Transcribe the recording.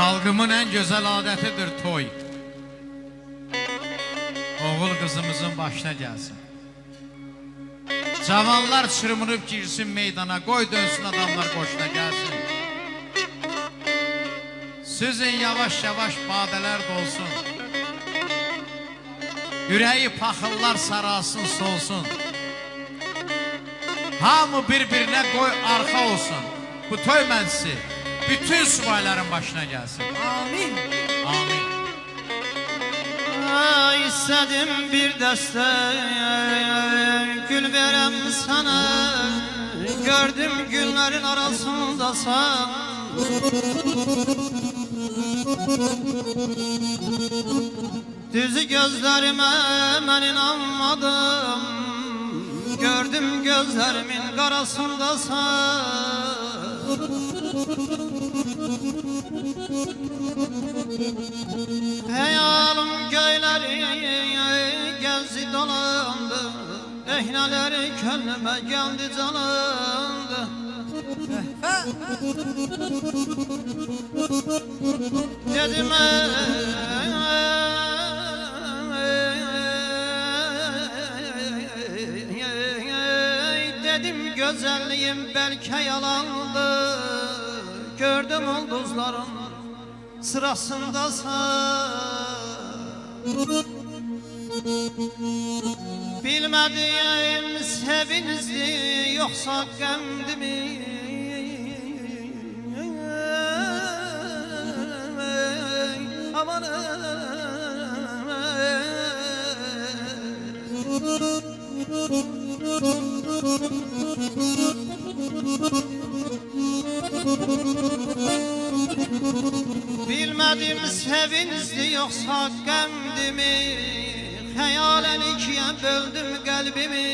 Xalqımın ən gözəl adətidir toy. Oğul qızımızın başına gəlsin. Cavanlar çırmınıb girsin meydana, qoy dönsün adamlar qoşuna gəlsin. Süzün yavaş-yavaş badələr dolsun. Ürəyi paxıllar sarasın, solsun. Hamı bir-birinə qoy arxa olsun. Bu toy məclisi bütün subayların başına gəlsin. Amin. Amin. İstədim bir dəstə gül verəm sana. Gördüm güllərin arasındasan. Düzü gözlərimə mən inanmadım. Gördüm gözlərimin qarasındasan. Hayalım göyləri gəzi dolandı. Ehnələri könlümə gəldi canlandı. Dedim dedim gözəlliğim bəlkə yalandı. Gördüm ulduzların sırasındasan. Bilmediğim sevinizdi yoksa qəmdi mi? Aman bilmedim sevinizdi yoksa qəmdi mi? Xəyalən ikiyə böldüm qəlbimi.